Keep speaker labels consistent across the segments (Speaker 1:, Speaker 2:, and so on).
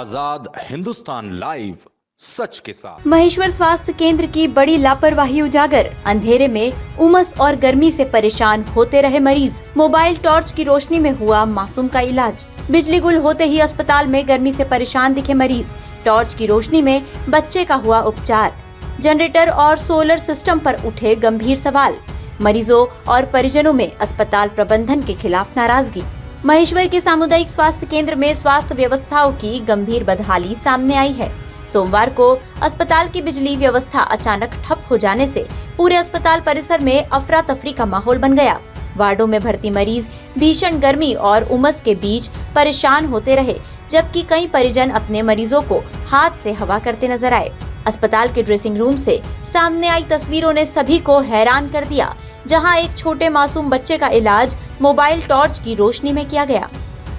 Speaker 1: आजाद Hindustan live, सच के साथ।
Speaker 2: महेश्वर स्वास्थ्य केंद्र की बड़ी लापरवाही उजागर। अंधेरे में उमस और गर्मी से परेशान होते रहे मरीज। मोबाइल टॉर्च की रोशनी में हुआ मासूम का इलाज। बिजली गुल होते ही अस्पताल में गर्मी से परेशान दिखे मरीज। टॉर्च की रोशनी में बच्चे का हुआ उपचार। जनरेटर और सोलर सिस्टम पर उठे गंभीर सवाल। मरीजों और परिजनों में अस्पताल प्रबंधन के खिलाफ नाराजगी। महेश्वर के सामुदायिक स्वास्थ्य केंद्र में स्वास्थ्य व्यवस्थाओं की गंभीर बदहाली सामने आई है। सोमवार को अस्पताल की बिजली व्यवस्था अचानक ठप हो जाने से पूरे अस्पताल परिसर में अफरा तफरी का माहौल बन गया। वार्डों में भर्ती मरीज भीषण गर्मी और उमस के बीच परेशान होते रहे, जबकि कई परिजन अपने मरीजों को हाथ से हवा करते नजर आए। अस्पताल के ड्रेसिंग रूम से सामने आई तस्वीरों ने सभी को हैरान कर दिया, जहां एक छोटे मासूम बच्चे का इलाज मोबाइल टॉर्च की रोशनी में किया गया।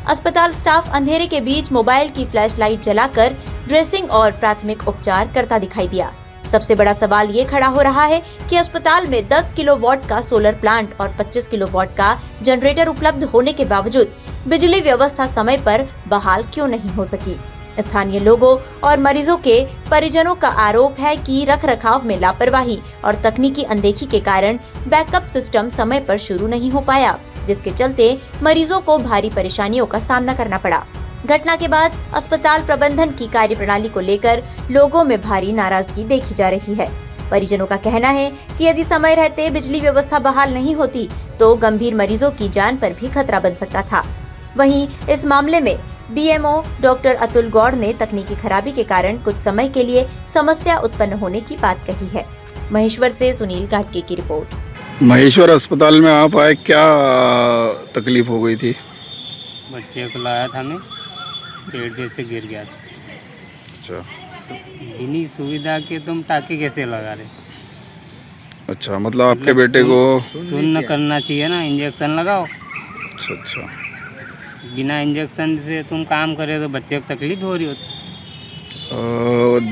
Speaker 2: अस्पताल स्टाफ अंधेरे के बीच मोबाइल की फ्लैश लाइट जलाकर ड्रेसिंग और प्राथमिक उपचार करता दिखाई दिया। सबसे बड़ा सवाल ये खड़ा हो रहा है कि अस्पताल में 10 किलोवाट का सोलर प्लांट और 25 किलोवाट का जनरेटर उपलब्ध होने के बावजूद बिजली व्यवस्था समय पर बहाल क्यों नहीं हो सकी। स्थानीय लोगों और मरीजों के परिजनों का आरोप है कि रखरखाव में लापरवाही और तकनीकी अनदेखी के कारण बैकअप सिस्टम समय पर शुरू नहीं हो पाया, जिसके चलते मरीजों को भारी परेशानियों का सामना करना पड़ा। घटना के बाद अस्पताल प्रबंधन की कार्यप्रणाली को लेकर लोगों में भारी नाराजगी देखी जा रही है। परिजनों का कहना है कि यदि समय रहते बिजली व्यवस्था बहाल नहीं होती तो गंभीर मरीजों की जान पर भी खतरा बन सकता था। वहीं इस मामले में बीएमओ डॉक्टर अतुल गौड़ ने तकनीकी खराबी के कारण कुछ समय के लिए समस्या उत्पन्न होने की बात कही है। महेश्वर से सुनील घाटगे की रिपोर्ट।
Speaker 3: महेश्वर अस्पताल में आप आए, क्या तकलीफ हो गई थी?
Speaker 4: बच्चे को लाया था मैं, पेड़ पे से गिर गया था।
Speaker 3: अच्छा,
Speaker 4: तो बिनी सुविधा के तुम टाके कैसे लगा रहे?
Speaker 3: अच्छा, मतलब आपके बेटे को
Speaker 4: सुन्न करना चाहिए ना, इंजेक्शन लगाओ।
Speaker 3: अच्छा अच्छा,
Speaker 4: बिना इंजेक्शन से तुम काम करे तो बच्चे को तकलीफ हो रही होती।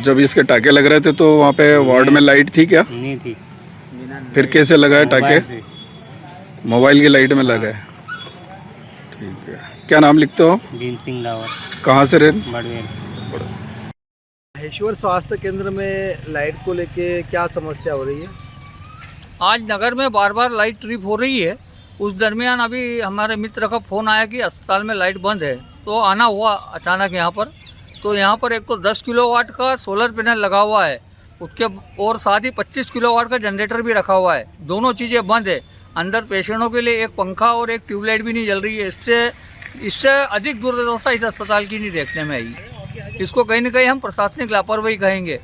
Speaker 3: जब इसके टाके लग रहे थे तो वहाँ पे वार्ड में लाइट थी क्या?
Speaker 4: नहीं थी।
Speaker 3: फिर कैसे लगाए टाके?
Speaker 4: मोबाइल से।
Speaker 3: मोबाइल की लाइट में लगाए। ठीक है, क्या नाम लिखते हो?
Speaker 4: भीम सिंह डावर,
Speaker 3: कहाँ से रहे?
Speaker 4: बड़वेल।
Speaker 5: महेश्वर स्वास्थ्य केंद्र में लाइट को लेके क्या समस्या हो रही है?
Speaker 6: आज नगर में बार बार लाइट ट्रिप हो रही है। उस दरमियान अभी हमारे मित्र का फ़ोन आया कि अस्पताल में लाइट बंद है, तो आना हुआ अचानक यहाँ पर। तो यहाँ पर एक तो 10 किलोवाट का सोलर पैनल लगा हुआ है, उसके और साथ ही 25 किलोवाट का जनरेटर भी रखा हुआ है। दोनों चीज़ें बंद है। अंदर पेशेंटों के लिए एक पंखा और एक ट्यूबलाइट भी नहीं जल रही है। इससे अधिक दुर्दशा इस अस्पताल की नहीं देखने में आई। इसको कहीं ना कहीं हम प्रशासनिक लापरवाही कहेंगे।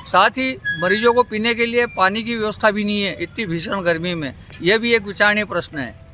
Speaker 6: साथ ही मरीजों को पीने के लिए पानी की व्यवस्था भी नहीं है इतनी भीषण गर्मी में। यह भी एक विचारणीय प्रश्न है।